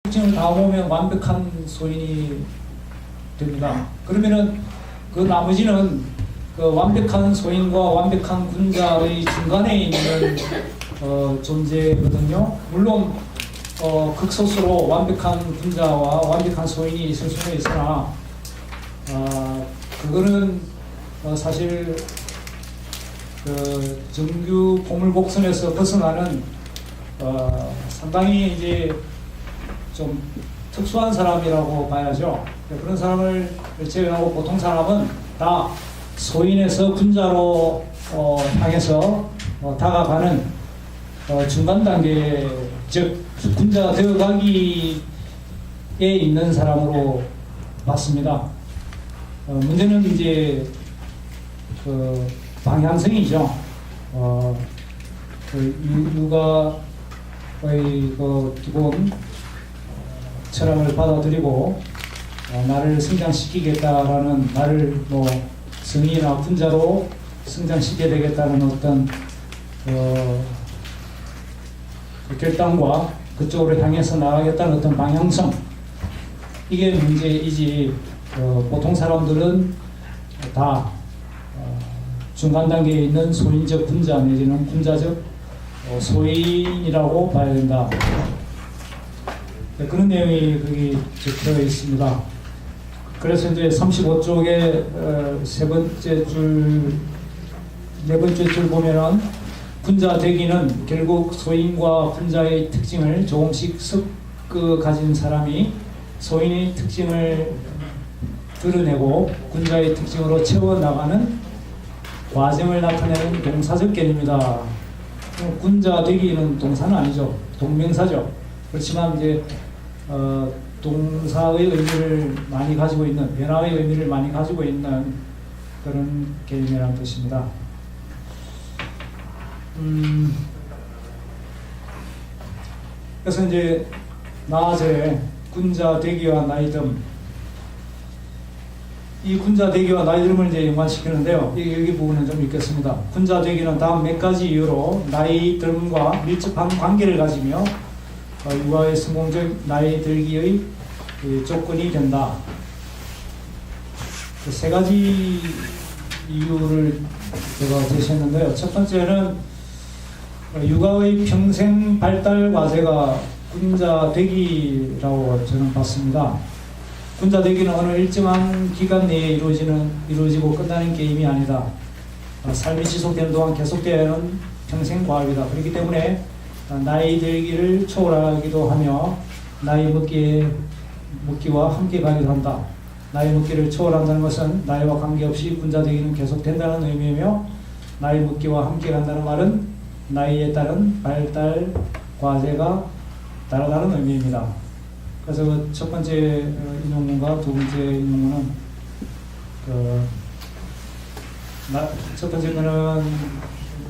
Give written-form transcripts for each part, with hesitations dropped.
특징을 다 모으면 완벽한 소인이 됩니다. 그러면은 그 나머지는 그 완벽한 소인과 완벽한 군자의 중간에 있는 존재거든요. 물론 극소수로 완벽한 군자와 완벽한 소인이 있을 수는 있으나 그거는 사실 그 정규 보물복선에서 벗어나는 상당히 이제 좀 특수한 사람이라고 봐야죠. 그런 사람을 제외하고 보통 사람은 다 소인에서 군자로 향해서 다가가는 중간 단계, 즉 군자가 되어가기에 있는 사람으로 봤습니다. 문제는 이제 그 방향성이죠. 그 육아의 그 기본 철학을 받아들이고 나를 성장시키겠다라는, 나를 뭐 성인이나 군자로 성장시켜야 되겠다는 어떤 그 결단과 그쪽으로 향해서 나가겠다는 어떤 방향성, 이게 문제이지 보통 사람들은 다 중간 단계에 있는 소인적 군자 내지는 군자적 소인이라고 봐야 된다. 그런 내용이 거기 적혀 있습니다. 그래서 이제 35쪽에 네 번째 줄 보면은 군자 되기는 결국 소인과 군자의 특징을 조금씩 섞어 가진 사람이 소인의 특징을 드러내고 군자의 특징으로 채워나가는 과정을 나타내는 동사적 개념이다. 군자 되기는 동사는 아니죠. 동명사죠. 그렇지만 이제 동사의 의미를 많이 가지고 있는, 변화의 의미를 많이 가지고 있는 그런 개념이라는 뜻입니다. 그래서 이제 나아제 군자 되기와 나이듦, 이 군자 되기와 나이듦을 이제 연관시키는데요. 여기 부분은 좀 읽겠습니다. 군자 되기는 다음 몇 가지 이유로 나이듦과 밀접한 관계를 가지며 육아의 성공적 나이 들기의 조건이 된다. 그 세 가지 이유를 제가 제시했는데요. 첫 번째는 육아의 평생 발달 과제가 군자 되기라고 저는 봤습니다. 군자 되기는 어느 일정한 기간 내에 이루어지고 끝나는 게임이 아니다. 삶이 지속되는 동안 계속되는 평생 과업이다. 그렇기 때문에 나이 들기를 초월하기도 하며 나이 먹기와 함께 가기도 한다. 나이 먹기를 초월한다는 것은 나이와 관계없이 군자 되기는 계속된다는 의미이며, 나이 먹기와 함께 간다는 말은 나이에 따른 발달 과제가 다르다는 의미입니다. 그래서 첫 번째 인용문과 두 번째 인용문은 첫 번째는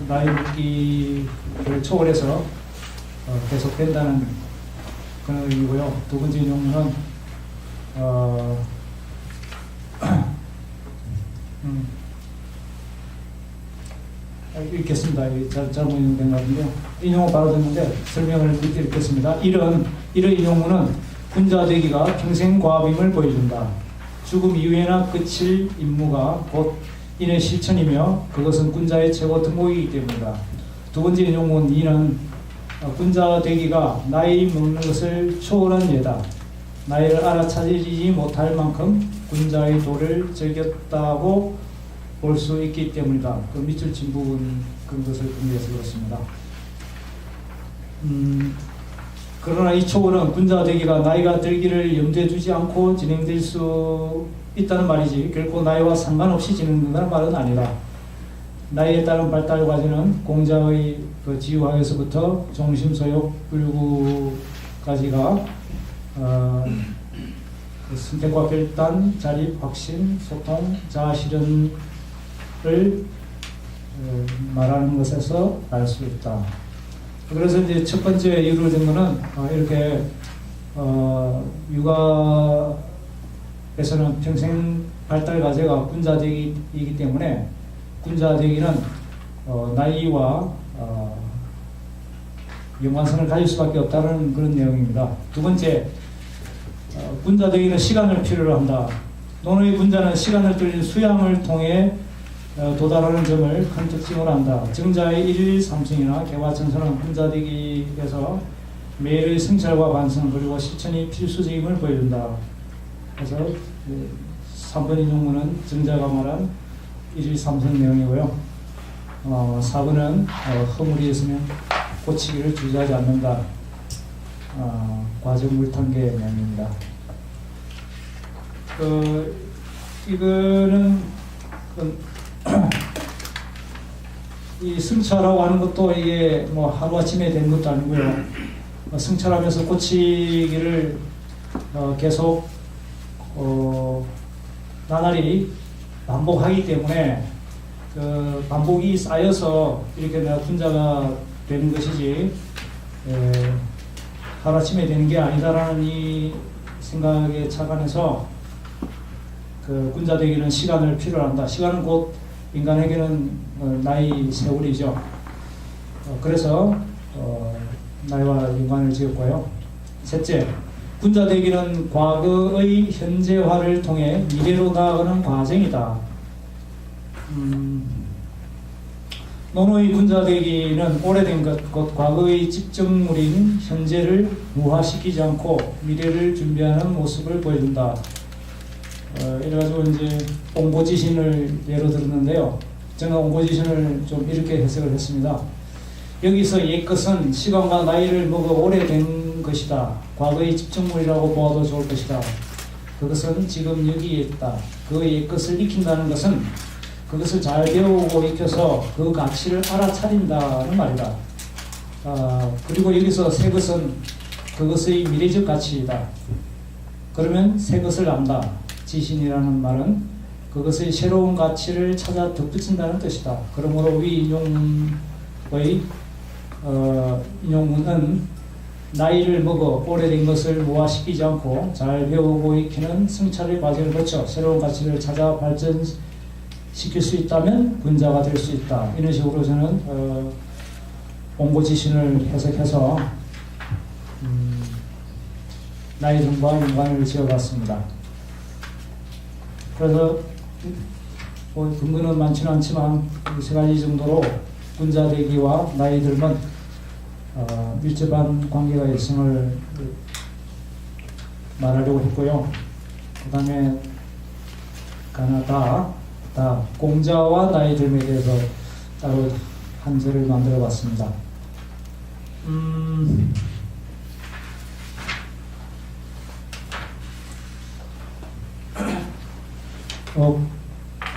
나이 먹기를 초월해서 계속된다는 그런 의미고요. 두 번째 인용문은 읽겠습니다. 잘못 인용된 것 같은데요. 인용은 바로 됐는데 설명을 읽겠습니다. 이런 인용문은 군자 되기가 평생 과업임을 보여준다. 죽음 이후에나 끝일 임무가 곧 인의 실천이며 그것은 군자의 최고 등목이기 때문이다. 두 번째 인용문 2는 군자 되기가 나이 먹는 것을 초월한 예다. 나이를 알아차리지 못할 만큼 군자의 도를 즐겼다고 볼 수 있기 때문이다. 그 밑줄 친 부분 그런 것을 분리해서 그렇습니다. 그러나 이 초월은 군자 되기가 나이가 들기를 염두에 두지 않고 진행될 수 있다는 말이지 결코 나이와 상관없이 진행된다는 말은 아니다. 나이에 따른 발달 과정은 공자의 그 지유학에서부터 종심소욕 불구까지가 선택과 결단, 자립, 확신, 소통, 자아실현을 말하는 것에서 알 수 있다. 그래서 이제 첫 번째 이유를 든 거는 이렇게 육아에서는 평생 발달 과제가 군자되기이기 때문에 군자되기는 나이와 연관성을 가질 수밖에 없다는 그런 내용입니다. 두 번째, 군자 되기는 시간을 필요로 한다. 노노의 군자는 시간을 뚫린 수양을 통해 도달하는 점을 큰 특징으로 한다. 증자의 1일 3승이나 개화천선은 군자 되기에서 매일의 성찰과 반성 그리고 실천이 필수적임을 보여준다. 그래서 3번 인용문은 증자가 말한 1일 3승 내용이고요. 4번은 허물이 있으면 고치기를 주저하지 않는다. 과정 물탄계 내용입니다. 이거는 이 승차라고 하는 것도 이게 뭐 하루아침에 된 것도 아니고요. 승차하면서 고치기를 계속 나날이 반복하기 때문에 그 반복이 쌓여서 이렇게 내가 군자가 되는 것이지 하루아침에 되는 게 아니다라는 이 생각에 착안해서 그 군자 되기는 시간을 필요로 한다. 시간은 곧 인간에게는 나이 세월이죠. 그래서 나이와 연관을 지었고요. 셋째, 군자 되기는 과거의 현재화를 통해 미래로 나아가는 과정이다. 노노의 군자 되기는 오래된 것, 과거의 집정물인 현재를 무화시키지 않고 미래를 준비하는 모습을 보여준다. 이래가지고 이제 옹고지신을 예로 들었는데요. 저는 옹고지신을 좀 이렇게 해석을 했습니다. 여기서 옛것은 시간과 나이를 먹어 오래된 것이다. 과거의 집정물이라고 보아도 좋을 것이다. 그것은 지금 여기에 있다. 그 옛것을 익힌다는 것은 그것을 잘 배우고 익혀서 그 가치를 알아차린다는 말이다. 그리고 여기서 새 것은 그것의 미래적 가치이다. 그러면 새 것을 안다. 지신이라는 말은 그것의 새로운 가치를 찾아 덧붙인다는 뜻이다. 그러므로 위 인용의 인용문은 나이를 먹어 오래된 것을 무화시키지 않고 잘 배우고 익히는 승찰의 과정을 거쳐 새로운 가치를 찾아 발전시킬 수 있다면 군자가 될 수 있다. 이런 식으로 저는 옹고지신을 해석해서 나이 등과 연관을 지어봤습니다. 그래서 뭐 근거는 많지는 않지만 세 가지 정도로 군자 되기와 나이 들면 밀접한 관계가 있음을 말하려고 했고요. 그 다음에 다 공자와 나이 들음에 대해서 따로 한 절을 만들어 봤습니다.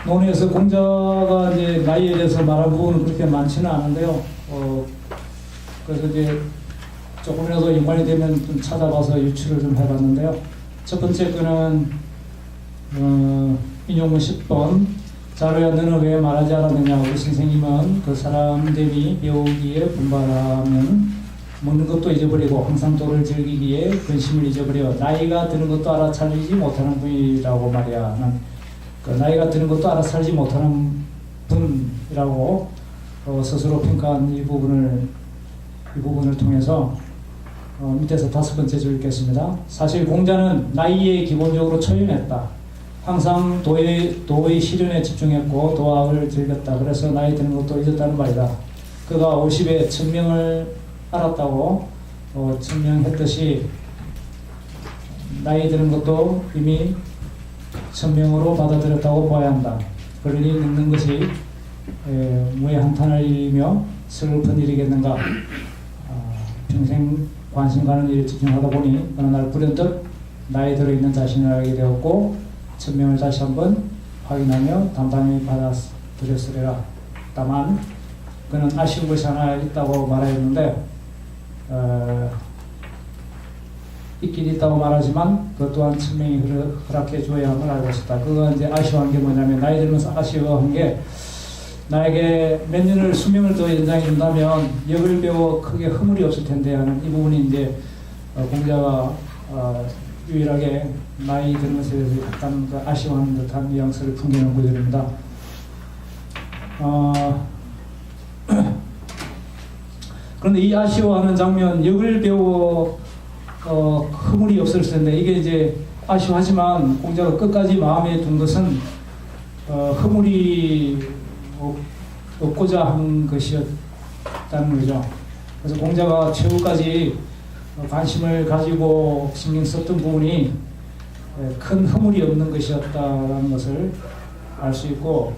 논에서 공자가 이제 나이에 대해서 말한 부분은 그렇게 많지는 않은데요. 그래서 이제 조금이라도 연관이 되면 좀 찾아봐서 유추를 좀 해봤는데요. 첫 번째 거는 인용문 10번. 자루야 너는 왜 말하지 않았느냐. 우리 선생님은 그 사람 대비 배우기에 분발하면 먹는 것도 잊어버리고 항상 도를 즐기기에 근심을 잊어버려 나이가 드는 것도 알아차리지 못하는 분이라고 말이야. 그 나이가 드는 것도 알아차리지 못하는 분이라고 스스로 평가한 이 부분을 통해서 밑에서 5번째 줄 읽겠습니다. 사실 공자는 나이에 기본적으로 처연했다. 항상 도의 실현에 집중했고 도학을 즐겼다. 그래서 나이 드는 것도 잊었다는 말이다. 그가 50에 천명을 알았다고 천명했듯이 나이 드는 것도 이미 천명으로 받아들였다고 봐야 한다. 그러니 늙는 것이 무해한탄할 일이며 슬픈 일이겠는가. 평생 관심 가는 일에 집중하다 보니 어느 날 불현듯 나이 들어있는 자신을 알게 되었고 천명을 다시 한번 확인하며 담담히 받아들였으리라. 다만 그는 아쉬운 것이 하나 있다고 말하였는데 있긴 있다고 말하지만 그 또한 천명이 허락해 줘야 함을 알고 있었다. 그건 이제 아쉬워한 게 뭐냐면 나이 들면서 아쉬워한 게 나에게 몇 년을 수명을 더 연장해 준다면 역을 배워 크게 허물이 없을 텐데 하는 이 부분이 이제 공자가 유일하게 나이 들면서 약간 그 아쉬워하는 듯한 뉘앙스를 풍기는 구절입니다. 그런데 이 아쉬워하는 장면, 역을 배워 허물이 없을 텐데 이게 이제 아쉬워하지만 공자가 끝까지 마음에 둔 것은 허물이 없고자 한 것이었다는 거죠. 그래서 공자가 최후까지 관심을 가지고 신경 썼던 부분이 큰 허물이 없는 것이었다는 것을 알 수 있고,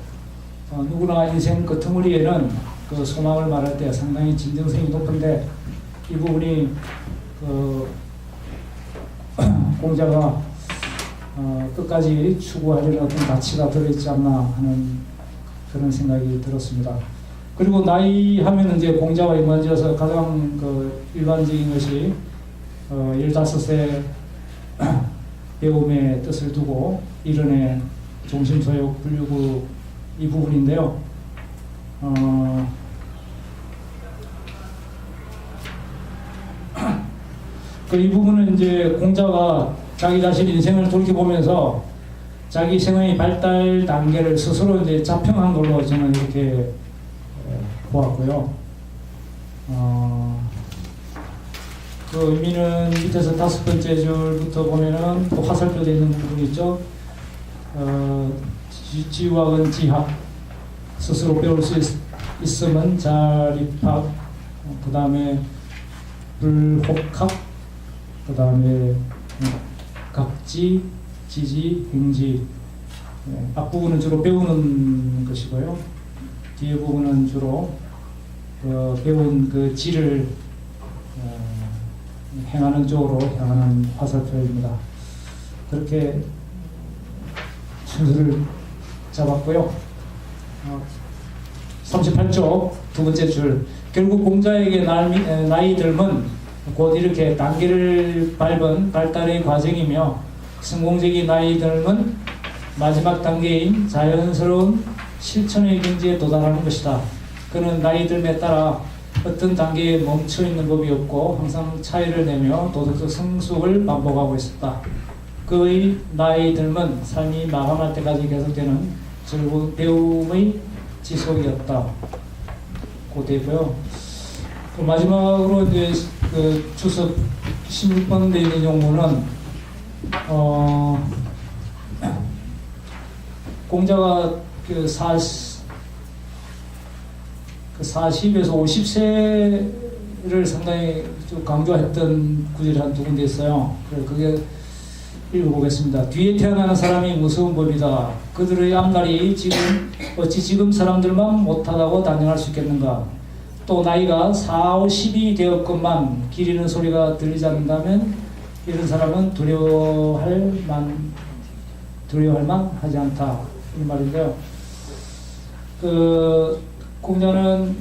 누구나 인생 끄트머리에는 그 소망을 말할 때 상당히 진정성이 높은데 이 부분이 공자가 끝까지 추구하려는 어떤 가치가 들어있지 않나 하는 그런 생각이 들었습니다. 그리고 나이 하면 이제 공자와 연관지어서 가장 일반적인 것이 15세 배움의 뜻을 두고 이른의 종심소욕 불유구 이 부분인데요. 이 부분은 이제 공자가 자기 자신 인생을 돌이켜보면서 자기 생의 발달 단계를 스스로 이제 자평한 걸로 저는 이렇게 보았고요. 그 의미는 밑에서 5번째 줄부터 보면은 또 화살표 되어 있는 부분이 있죠. 지유학은 지학, 스스로 배울 수 있으면 자립학, 그 다음에 불혹학, 그 다음에 각지, 지지, 행지. 앞부분은 주로 배우는 것이고요. 뒤에 부분은 주로 배운 그 지를 행하는 쪽으로 향하는 화살표입니다. 그렇게 순서를 잡았고요. 38쪽 두 번째 줄. 결국 공자에게 나이 들면 곧 이렇게 단계를 밟은 발달의 과정이며 성공적인 나이 들면 마지막 단계인 자연스러운 실천의 경지에 도달하는 것이다. 그는 나이 들에 따라 어떤 단계에 멈춰있는 법이 없고 항상 차이를 내며 도덕적 성숙을 반복하고 있었다. 그의 나이 들면 삶이 마감할 때까지 계속되는 즐거운 배움의 지속이었다. 고되고요. 마지막으로 이제 그 주석 16번에 있는 용문은 공자가 그 40에서 50세를 상당히 좀 강조했던 구절이 한 두 군데 있어요. 그게 읽어보겠습니다. 뒤에 태어나는 사람이 무서운 법이다. 그들의 앞날이 어찌 지금 사람들만 못하다고 단정할 수 있겠는가. 또 나이가 4, 50이 되었건만 기리는 소리가 들리지 않는다면 이런 사람은 두려워할 만 하지 않다. 이 말인데요. 공자는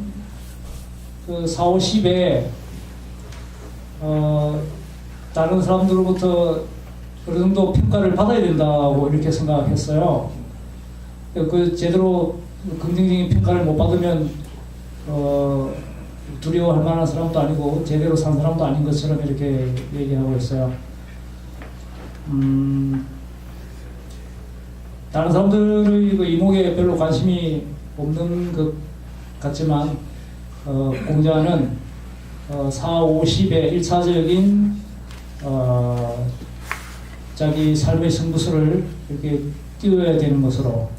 4, 50에 다른 사람들로부터 어느 정도 평가를 받아야 된다고 이렇게 생각했어요. 제대로 긍정적인 평가를 못 받으면 두려워할 만한 사람도 아니고 제대로 산 사람도 아닌 것처럼 이렇게 얘기하고 있어요. 다른 사람들의 그 이목에 별로 관심이 없는 것 같지만 공자는 4, 50의 1차적인 자기 삶의 승부수를 이렇게 띄워야 되는 것으로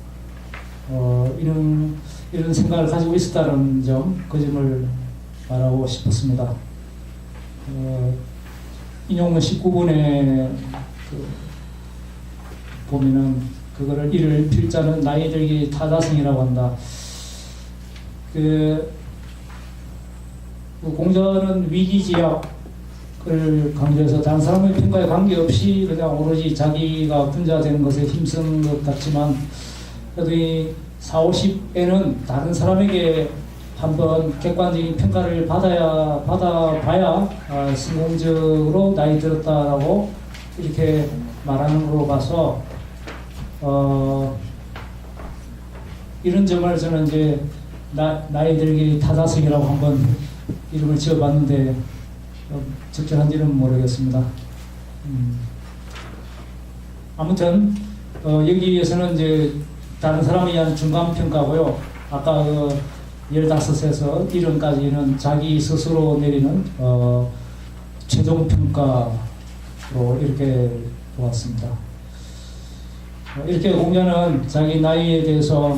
이런 생각을 가지고 있었다는 점, 그 점을 말하고 싶었습니다. 인용문 19번에 보면은 그거를 이를 필자는 나이 들기 타자성이라고 한다. 공자는 위기지약을 강조해서 다른 사람의 평가에 관계없이 그냥 오로지 자기가 분자되는 것에 힘쓴 것 같지만 그래도 이 4, 50에는 다른 사람에게 한번 객관적인 평가를 받아봐야 성공적으로 나이 들었다라고 이렇게 말하는 걸로 봐서 이런 점을 저는 이제 나이 들기 타자성이라고 한번 이름을 지어봤는데 적절한지는 모르겠습니다. 아무튼 여기에서는 이제 다른 사람에 의한 중간평가고요. 아까 15에서 1원까지는 자기 스스로 내리는 최종평가 이렇게 보았습니다. 이렇게 공자는 자기 나이에 대해서